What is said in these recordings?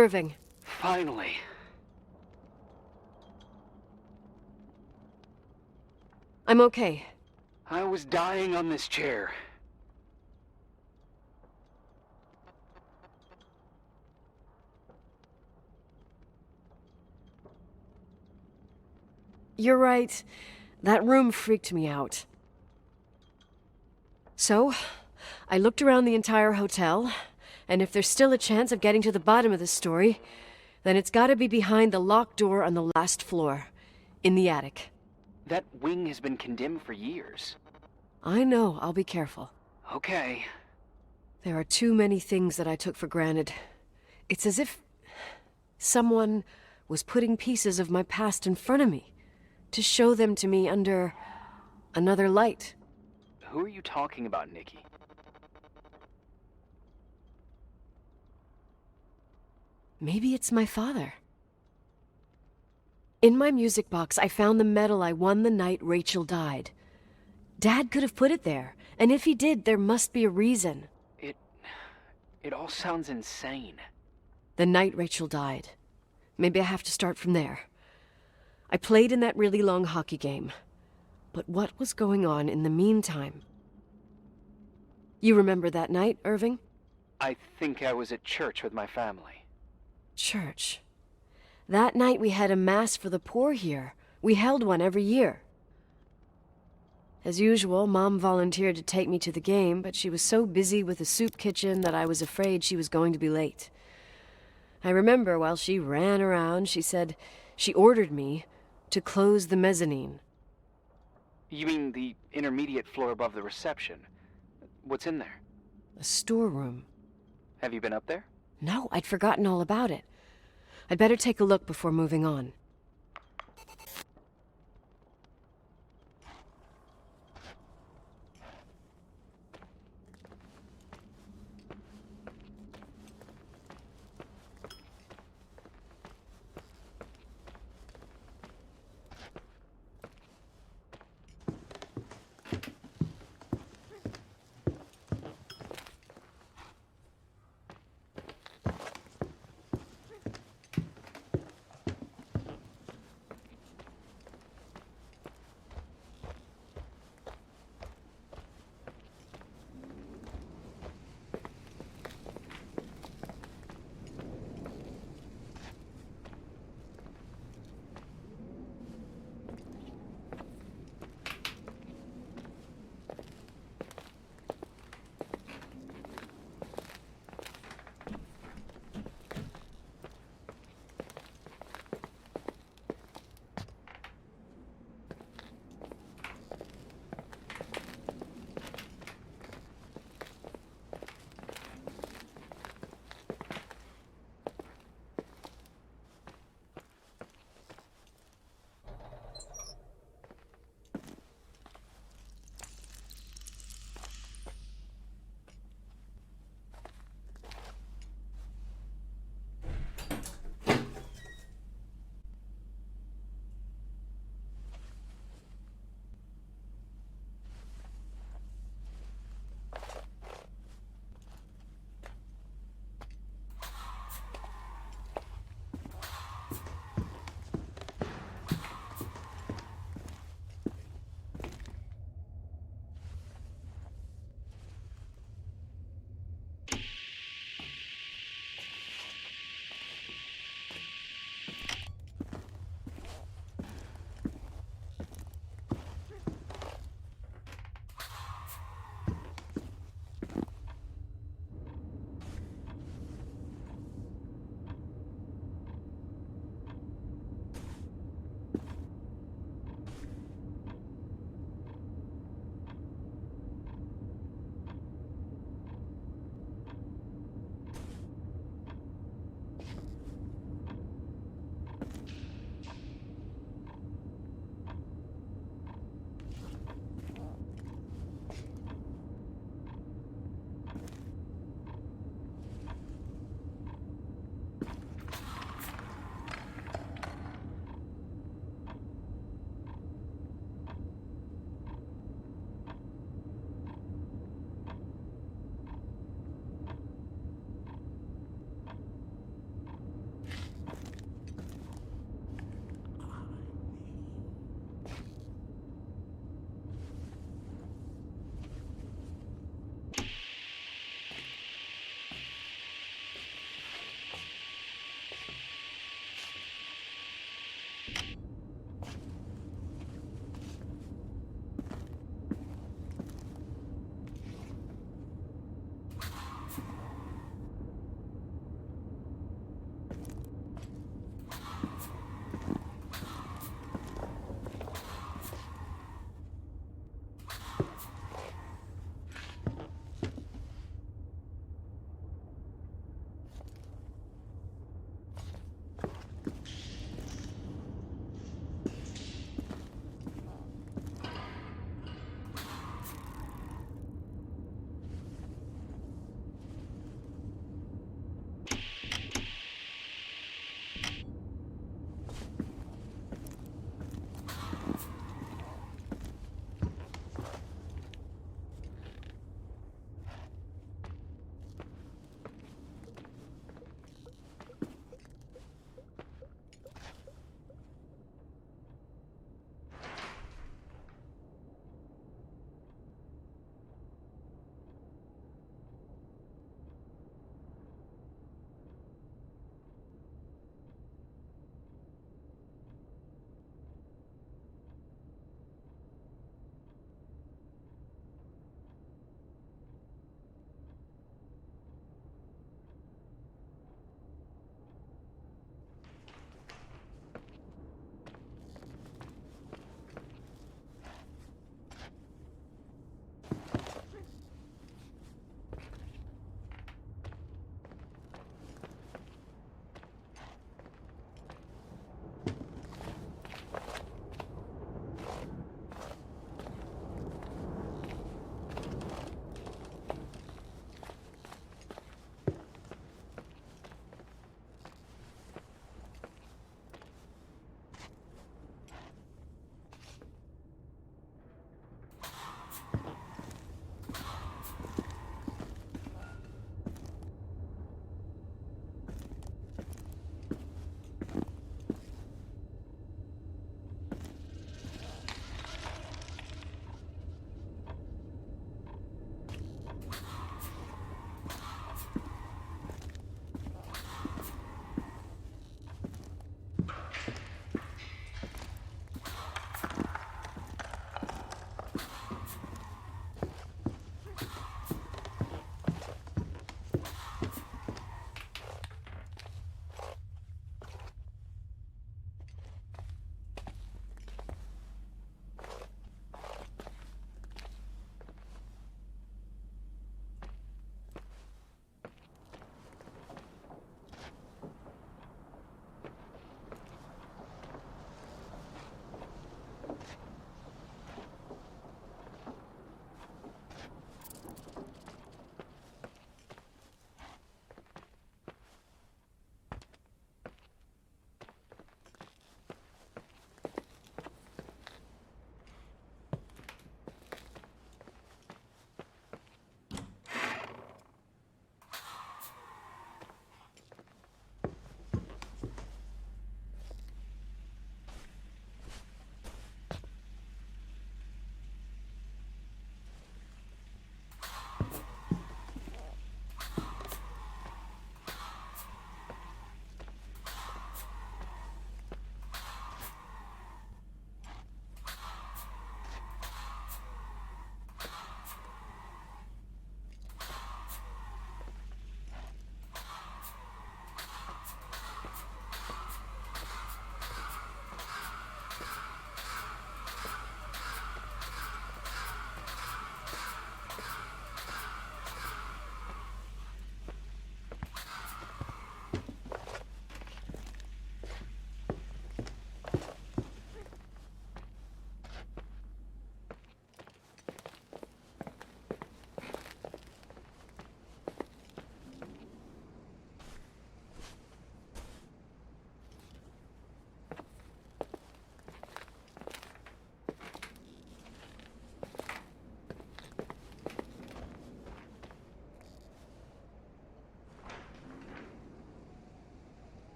Irving. Finally. I'm okay. I was dying on this chair. You're right. That room freaked me out. So, I looked around the entire hotel, and if there's still a chance of getting to the bottom of this story, then it's gotta be behind the locked door on the last floor, in the attic. That wing has been condemned for years. I know, I'll be careful. Okay. There are too many things that I took for granted. It's as if someone was putting pieces of my past in front of me, to show them to me under another light. Who are you talking about, Nikki? Maybe it's my father. In my music box, I found the medal I won the night Rachel died. Dad could have put it there, and if he did, there must be a reason. It all sounds insane. The night Rachel died. Maybe I have to start from there. I played in that really long hockey game. But what was going on in the meantime? You remember that night, Irving? I think I was at church with my family. Church. That night we had a mass for the poor here. We held one every year. As usual, Mom volunteered to take me to the game, but she was so busy with the soup kitchen that I was afraid she was going to be late. I remember while she ran around, she said she ordered me to close the mezzanine. You mean the intermediate floor above the reception? What's in there? A storeroom. Have you been up there? No, I'd forgotten all about it. I'd better take a look before moving on.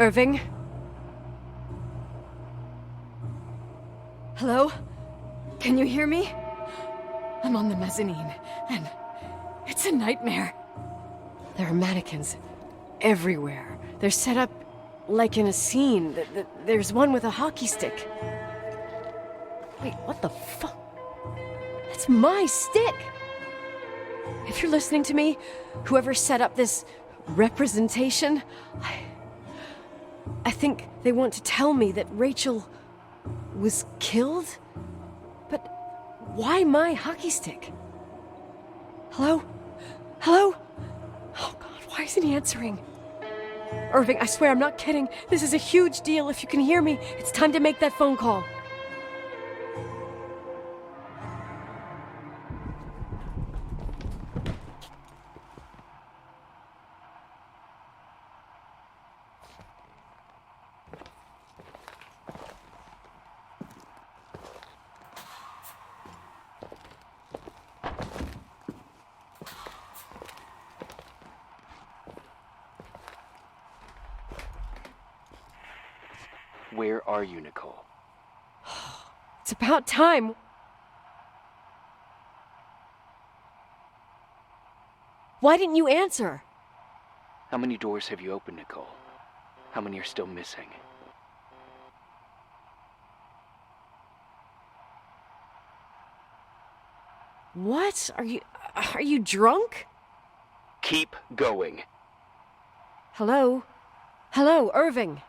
Irving? Hello? Can you hear me? I'm on the mezzanine, and it's a nightmare. There are mannequins everywhere. They're set up like in a scene. There's one with a hockey stick. Wait, what the fuck? That's my stick! If you're listening to me, whoever set up this representation, I think they want to tell me that Rachel was killed? But why my hockey stick? Hello? Hello? Oh God, why isn't he answering? Irving, I swear I'm not kidding. This is a huge deal. If you can hear me, it's time to make that phone call. Where are you, Nicole? It's about time. Why didn't you answer? How many doors have you opened, Nicole? How many are still missing? What? Are you drunk? Keep going. Hello? Hello, Irving.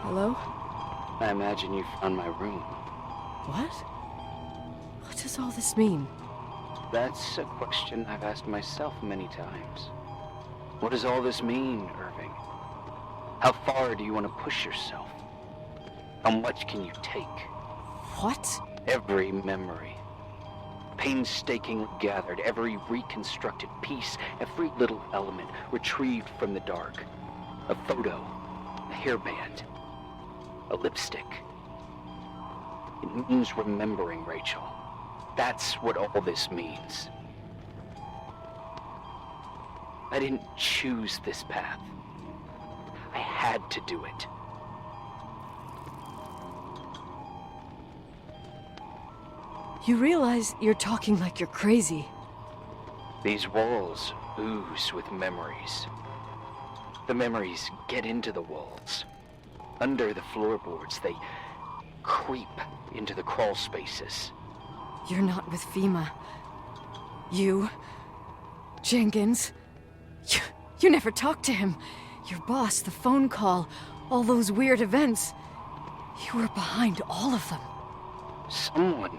Hello? I imagine you found my room. What? What does all this mean? That's a question I've asked myself many times. What does all this mean, Irving? How far do you want to push yourself? How much can you take? What? Every memory. Painstakingly gathered, every reconstructed piece, every little element retrieved from the dark. A photo, a hairband, a lipstick. It means remembering, Rachel. That's what all this means. I didn't choose this path. I had to do it. You realize you're talking like you're crazy. These walls ooze with memories. The memories get into the walls. Under the floorboards, they creep into the crawl spaces. You're not with FEMA. You... Jenkins... You never talked to him. Your boss, the phone call, all those weird events. You were behind all of them. Someone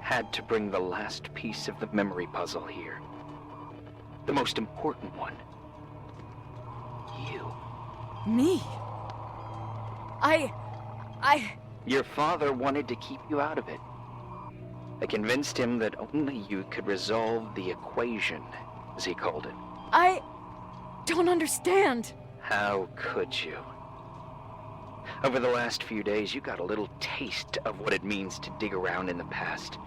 had to bring the last piece of the memory puzzle here. The most important one. You. Me? Your father wanted to keep you out of it. I convinced him that only you could resolve the equation, as he called it. I don't understand. How could you? Over the last few days, you got a little taste of what it means to dig around in the past,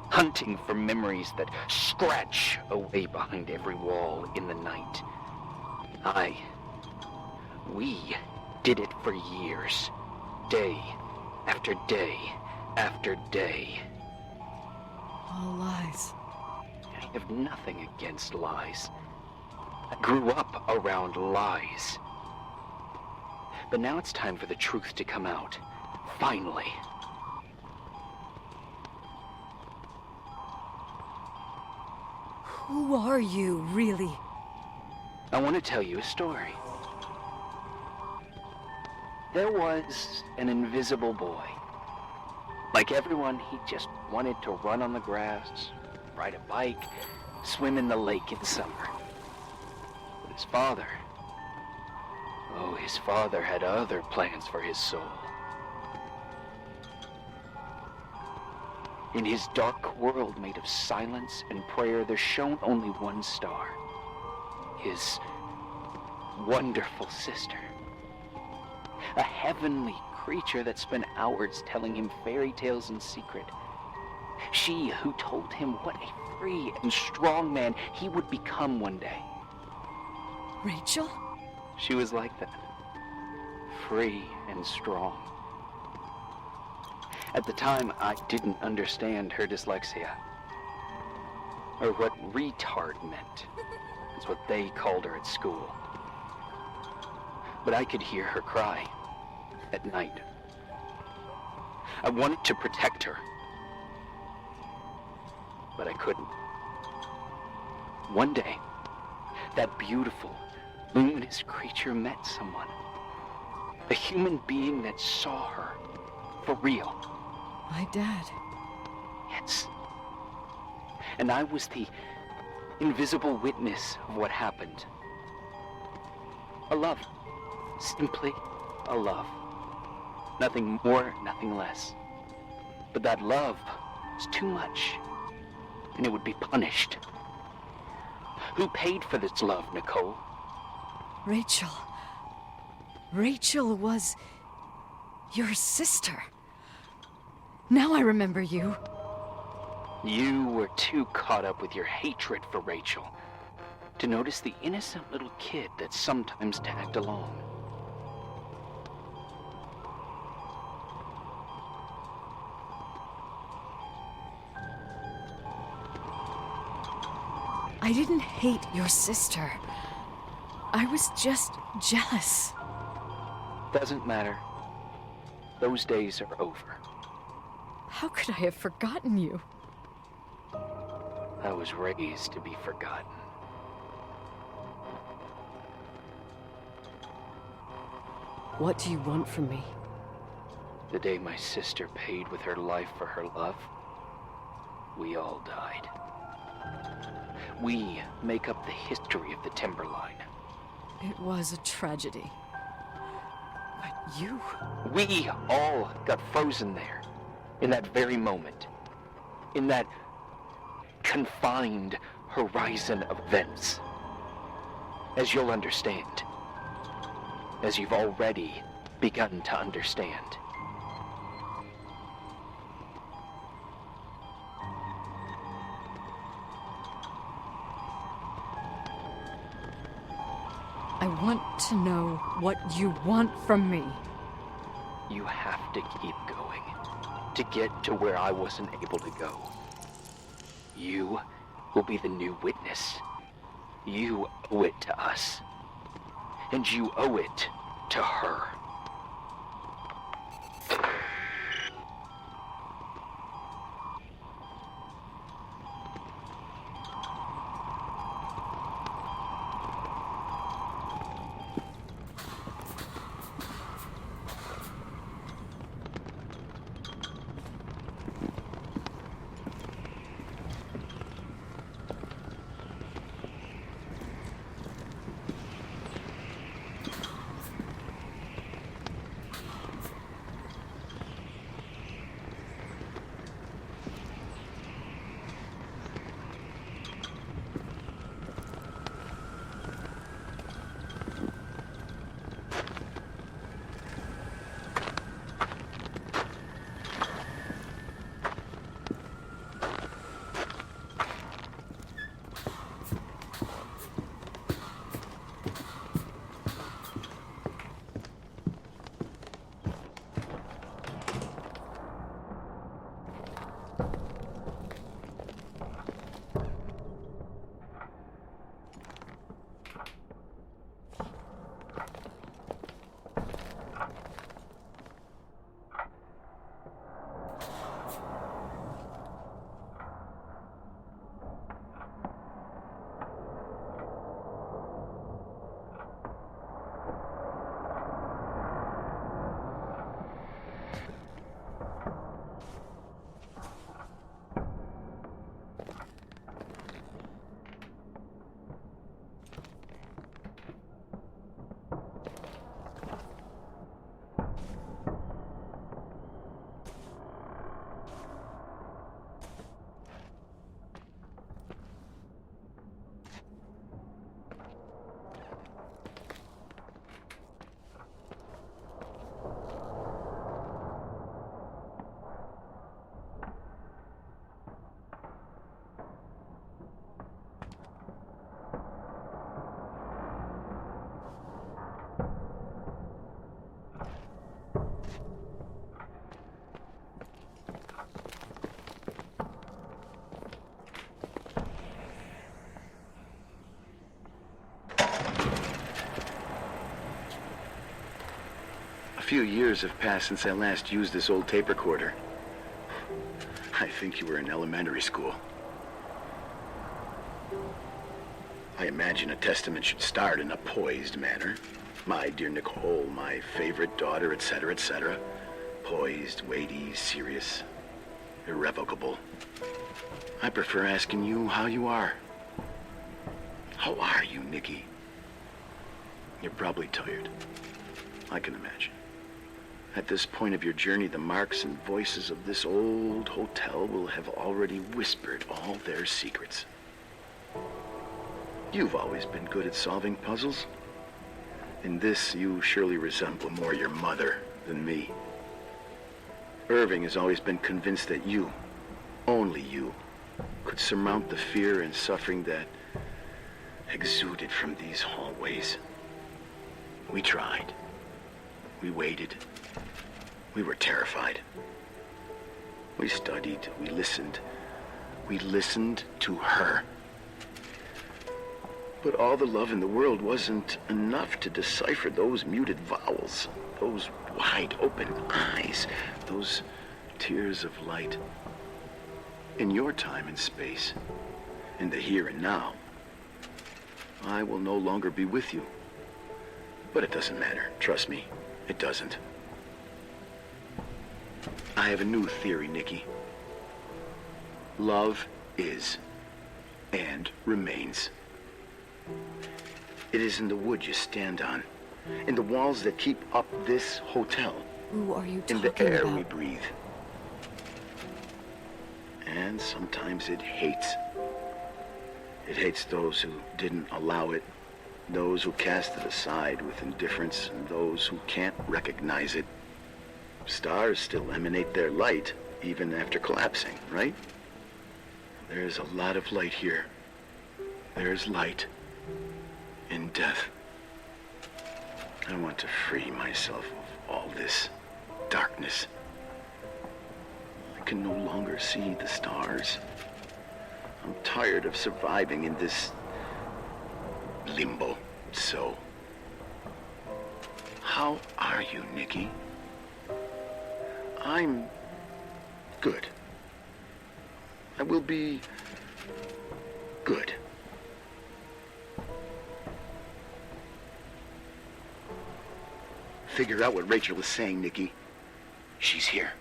hunting for memories that scratch away behind every wall in the night. We did it for years, day after day after day. All lies. I have nothing against lies. I grew up around lies. But now it's time for the truth to come out. Finally. Who are you, really? I want to tell you a story. There was an invisible boy. Like everyone, he just wanted to run on the grass, ride a bike, swim in the lake in summer. But his father had other plans for his soul. In his dark world made of silence and prayer, there shone only one star. His wonderful sister. A heavenly creature that spent hours telling him fairy tales in secret. She who told him what a free and strong man he would become one day. Rachel? She was like that. Free and strong. At the time, I didn't understand her dyslexia. Or what retard meant. It's what they called her at school. But I could hear her cry at night. I wanted to protect her. But I couldn't. One day, that beautiful, luminous creature met someone. A human being that saw her for real. My dad. Yes. And I was the invisible witness of what happened. A love. Simply a love. Nothing more, nothing less. But that love was too much, and it would be punished. Who paid for this love, Nicole? Rachel. Rachel was your sister. Now I remember you. You were too caught up with your hatred for Rachel to notice the innocent little kid that sometimes tagged along. I didn't hate your sister. I was just jealous. Doesn't matter. Those days are over. How could I have forgotten you? I was raised to be forgotten. What do you want from me? The day my sister paid with her life for her love, we all died. We make up the history of the Timberline. It was a tragedy. But you... We all got frozen there, in that very moment. In that confined horizon of events. As you'll understand. As you've already begun to understand. I want to know what you want from me. You have to keep going to get to where I wasn't able to go. You will be the new witness. You owe it to us. And you owe it to her. A few years have passed since I last used this old tape recorder. I think you were in elementary school. I imagine a testament should start in a poised manner. My dear Nicole, my favorite daughter, etc., etc. Poised, weighty, serious, irrevocable. I prefer asking you how you are. How are you, Nikki? You're probably tired. I can imagine. At this point of your journey, the marks and voices of this old hotel will have already whispered all their secrets. You've always been good at solving puzzles. In this, you surely resemble more your mother than me. Irving has always been convinced that you, only you, could surmount the fear and suffering that exuded from these hallways. We tried. We waited. We were terrified. We studied. We listened. We listened to her. But all the love in the world wasn't enough to decipher those muted vowels, those wide open eyes, those tears of light. In your time and space, in the here and now, I will no longer be with you. But it doesn't matter. Trust me, it doesn't. I have a new theory, Nikki. Love is and remains. It is in the wood you stand on, in the walls that keep up this hotel, Who are you in talking the air about? we breathe. And sometimes it hates. It hates those who didn't allow it, those who cast it aside with indifference, and those who can't recognize it. Stars still emanate their light, even after collapsing, right? There's a lot of light here. There's light in death. I want to free myself of all this darkness. I can no longer see the stars. I'm tired of surviving in this limbo. So, how are you, Nikki? I'm good. I will be good. Figure out what Rachel is saying, Nikki. She's here.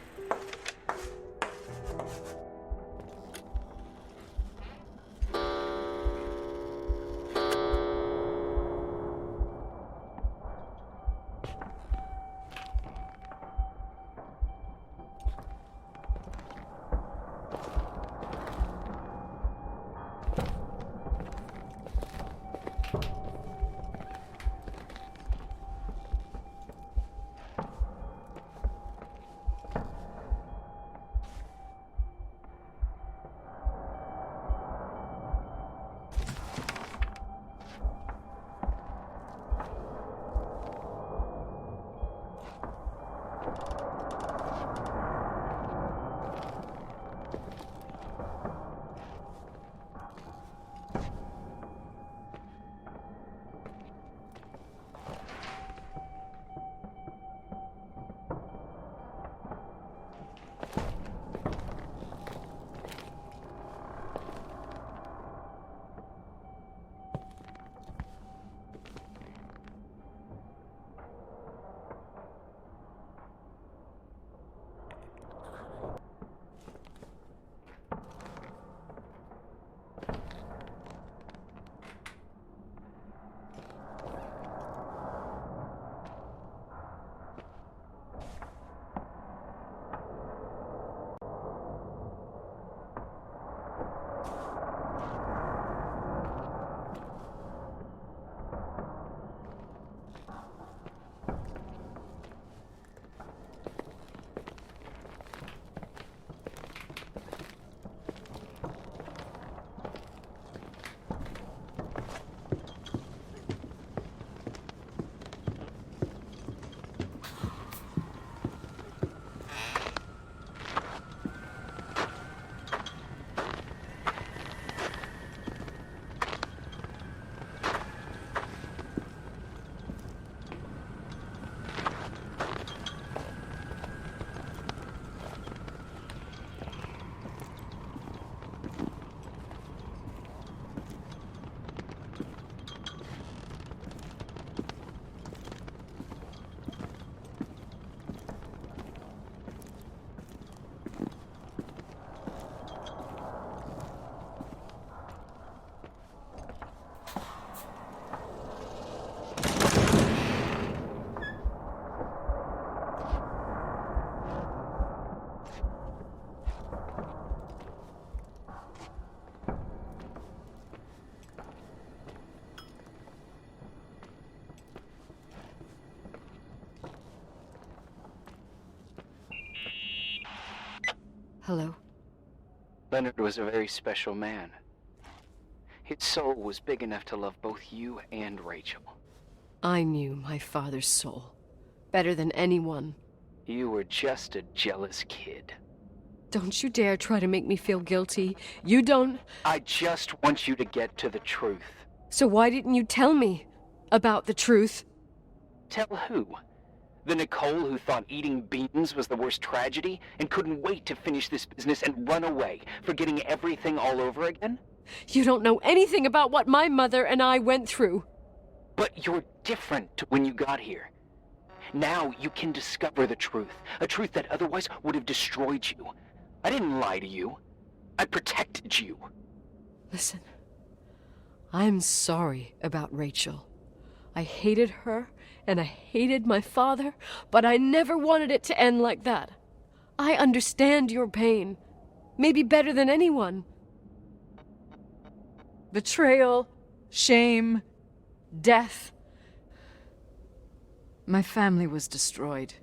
Hello? Leonard was a very special man. His soul was big enough to love both you and Rachel. I knew my father's soul better than anyone. You were just a jealous kid. Don't you dare try to make me feel guilty. You don't... I just want you to get to the truth. So why didn't you tell me about the truth? Tell who? The Nicole who thought eating beans was the worst tragedy and couldn't wait to finish this business and run away, forgetting everything all over again? You don't know anything about what my mother and I went through. But you're different to when you got here. Now you can discover the truth, a truth that otherwise would have destroyed you. I didn't lie to you. I protected you. Listen, I'm sorry about Rachel. I hated her, and I hated my father, but I never wanted it to end like that. I understand your pain, maybe better than anyone. Betrayal, shame, death. My family was destroyed,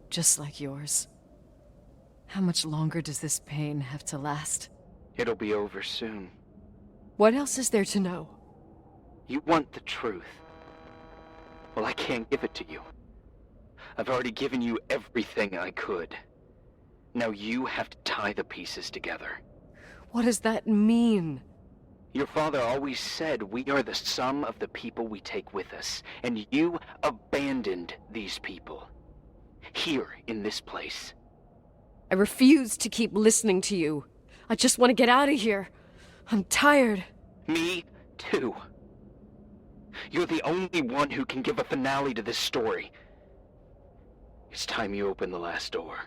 just like yours. How much longer does this pain have to last? It'll be over soon. What else is there to know? You want the truth. Well, I can't give it to you. I've already given you everything I could. Now you have to tie the pieces together. What does that mean? Your father always said we are the sum of the people we take with us, and you abandoned these people. Here, in this place. I refuse to keep listening to you. I just want to get out of here. I'm tired. Me, too. You're the only one who can give a finale to this story. It's time you open the last door.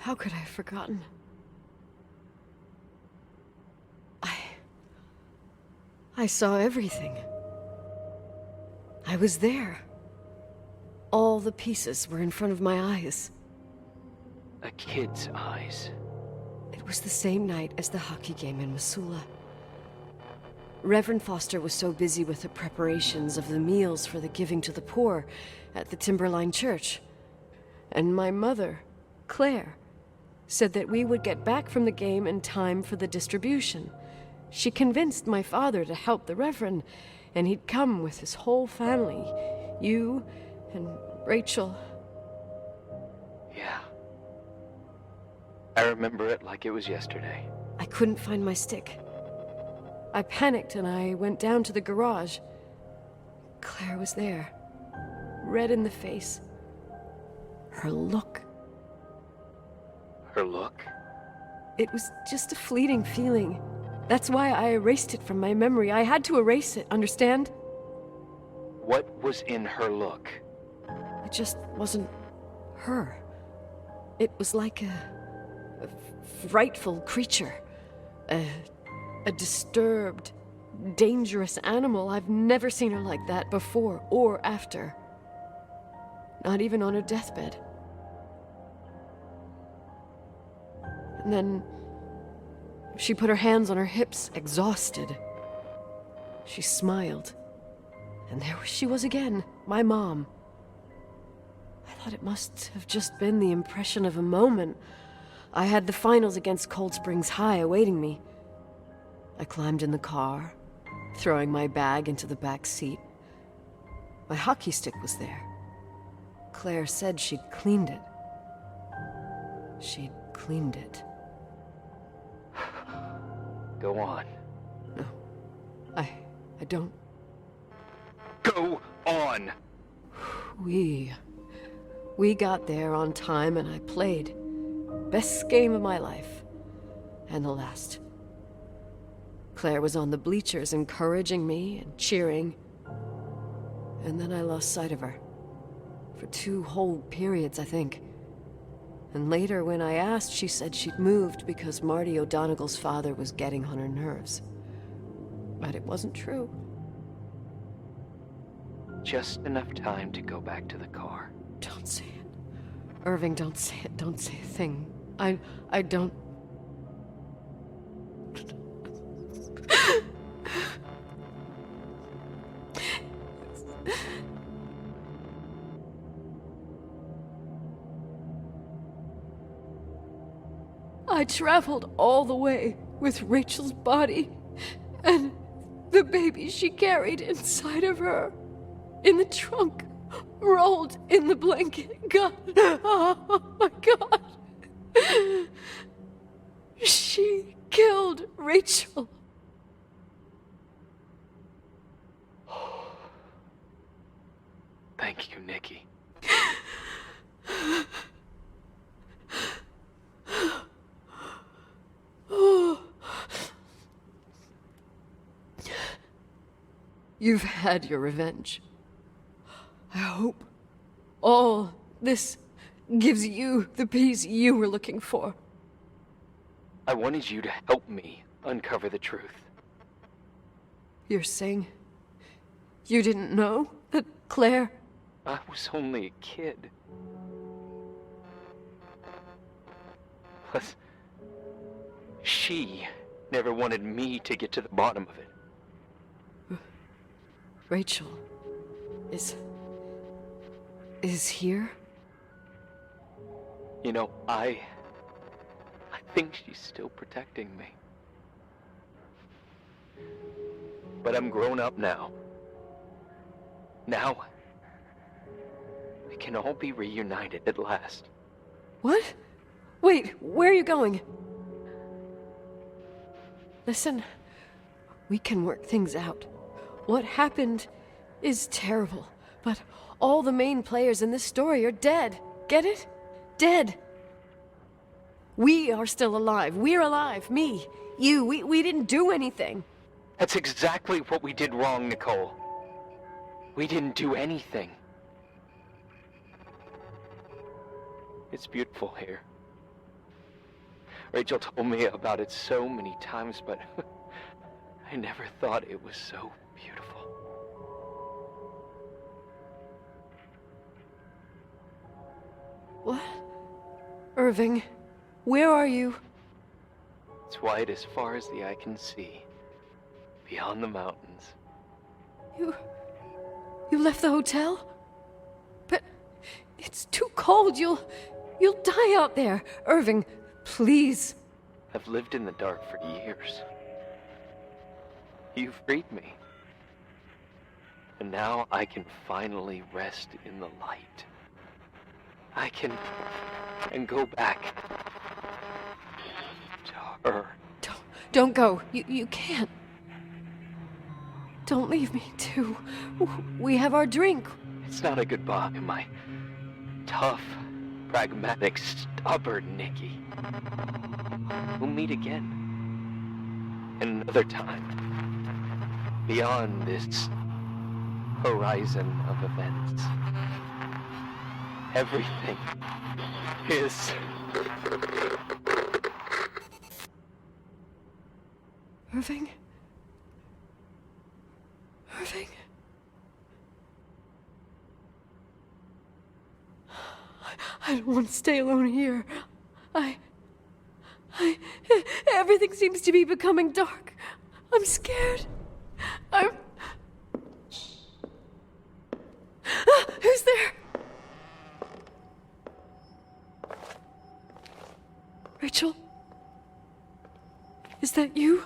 How could I have forgotten? I saw everything. I was there. All the pieces were in front of my eyes. A kid's eyes. It was the same night as the hockey game in Missoula. Reverend Foster was so busy with the preparations of the meals for the giving to the poor at the Timberline Church. And my mother, Claire, said that we would get back from the game in time for the distribution. She convinced my father to help the Reverend, and he'd come with his whole family. You and Rachel. Yeah. I remember it like it was yesterday. I couldn't find my stick. I panicked and I went down to the garage. Claire was there, red in the face. Her look. Her look? It was just a fleeting feeling. That's why I erased it from my memory. I had to erase it, understand? What was in her look? It just wasn't her. It was like a frightful creature. A disturbed, dangerous animal. I've never seen her like that before or after. Not even on her deathbed. And then she put her hands on her hips, exhausted. She smiled. And there she was again, my mom. I thought it must have just been the impression of a moment. I had the finals against Cold Springs High awaiting me. I climbed in the car, throwing my bag into the back seat. My hockey stick was there. Claire said she'd cleaned it. She'd cleaned it. Go on. No, I don't. Go on! We got there on time and I played. Best game of my life. And the last. Claire was on the bleachers encouraging me and cheering. And then I lost sight of her. For 2 whole periods, I think. And later, when I asked, she said she'd moved because Marty O'Donegal's father was getting on her nerves. But it wasn't true. Just enough time to go back to the car. Don't say it. Irving, don't say it. Don't say a thing. I don't... I traveled all the way with Rachel's body and the baby she carried inside of her, in the trunk, rolled in the blanket. God, oh my God. She killed Rachel. Thank you, Nikki. You've had your revenge. I hope all this gives you the peace you were looking for. I wanted you to help me uncover the truth. You're saying you didn't know that Claire... I was only a kid. Plus, she never wanted me to get to the bottom of it. Rachel is here? You know, I think she's still protecting me. But I'm grown up now. Now, we can all be reunited at last. What? Wait, where are you going? Listen, we can work things out. What happened is terrible, but all the main players in this story are dead. Get it? Dead. We are still alive. We're alive. Me, you, we didn't do anything. That's exactly what we did wrong, Nicole. We didn't do anything. It's beautiful here. Rachel told me about it so many times, but I never thought it was so beautiful. What? Irving, where are you? It's white as far as the eye can see, beyond the mountains. You left the hotel? But it's too cold. You'll die out there. Irving, please. I've lived in the dark for years. You freed me. And now I can finally rest in the light. I can go back to her. Don't go. You can't. Don't leave me, too. We have our drink. It's not a goodbye, my tough, pragmatic, stubborn Nikki. We'll meet again. Another time. Beyond this horizon of events. Everything is... Irving? Irving? I don't want to stay alone here. Everything seems to be becoming dark. I'm scared. Who's there? Rachel? Is that you?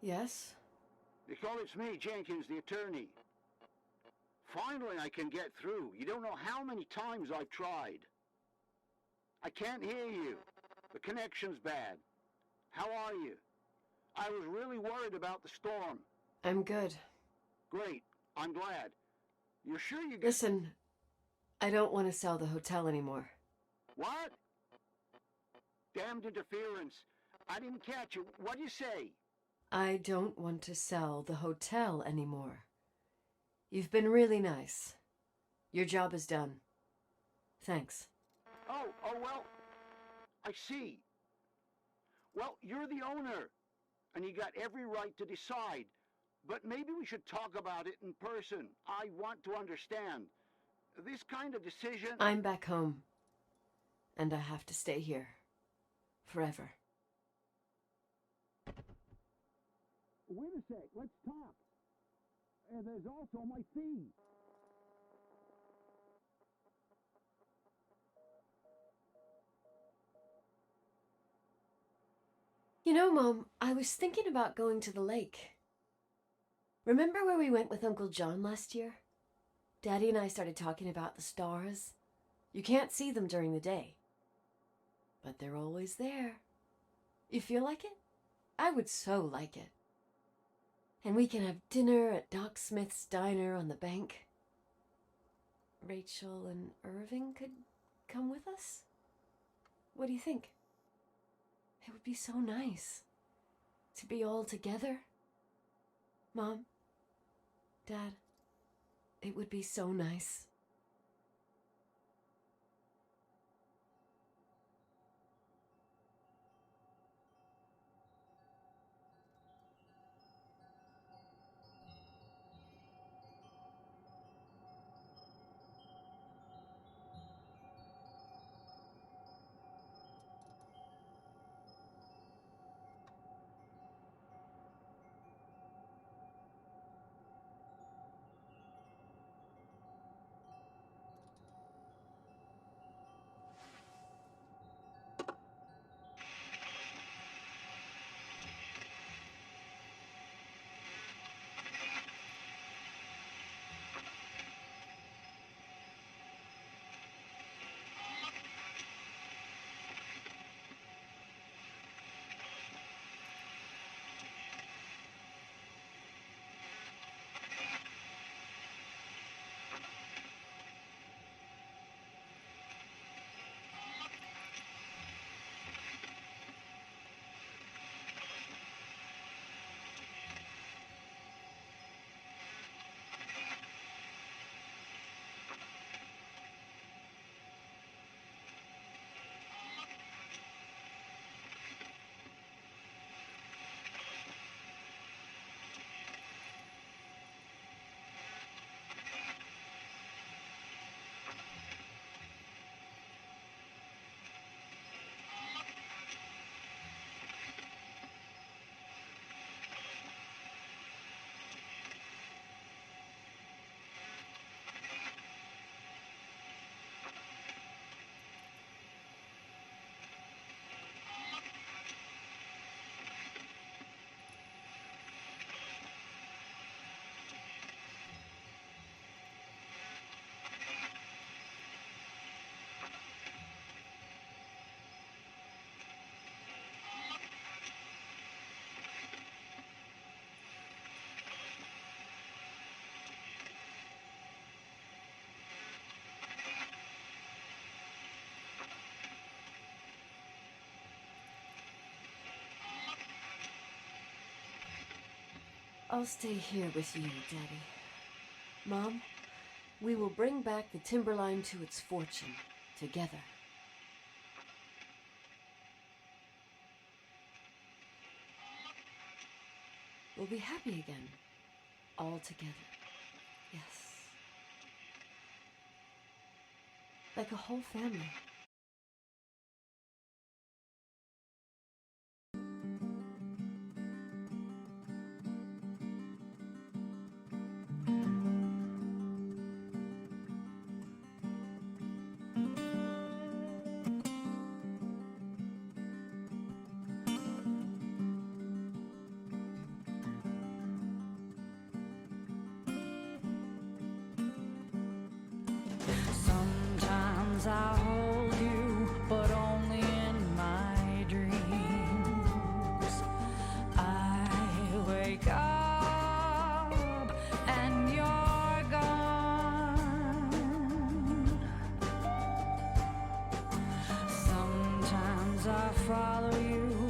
Yes? Nicole, it's me, Jenkins, the attorney. Finally, I can get through. You don't know how many times I've tried. I can't hear you. The connection's bad. How are you? I was really worried about the storm. I'm good. Great. I'm glad. You're sure you... Listen, I don't want to sell the hotel anymore. What? Damned interference. I didn't catch you. What'd you say? I don't want to sell the hotel anymore. You've been really nice. Your job is done. Thanks. Oh, well, I see. Well, you're the owner, and you got every right to decide. But maybe we should talk about it in person. I want to understand. This kind of decision... I'm back home, and I have to stay here. Forever. Wait a sec, let's talk. There's also my fee. You know, Mom, I was thinking about going to the lake. Remember where we went with Uncle John last year? Daddy and I started talking about the stars. You can't see them during the day, but they're always there. You feel like it? I would so like it. And we can have dinner at Doc Smith's diner on the bank. Rachel and Irving could come with us? What do you think? It would be so nice to be all together. Mom, Dad, it would be so nice. I'll stay here with you, Daddy. Mom, we will bring back the timberline to its fortune, together. We'll be happy again, all together. Yes. Like a whole family. Sometimes I hold you, but only in my dreams. I wake up and you're gone. Sometimes I follow you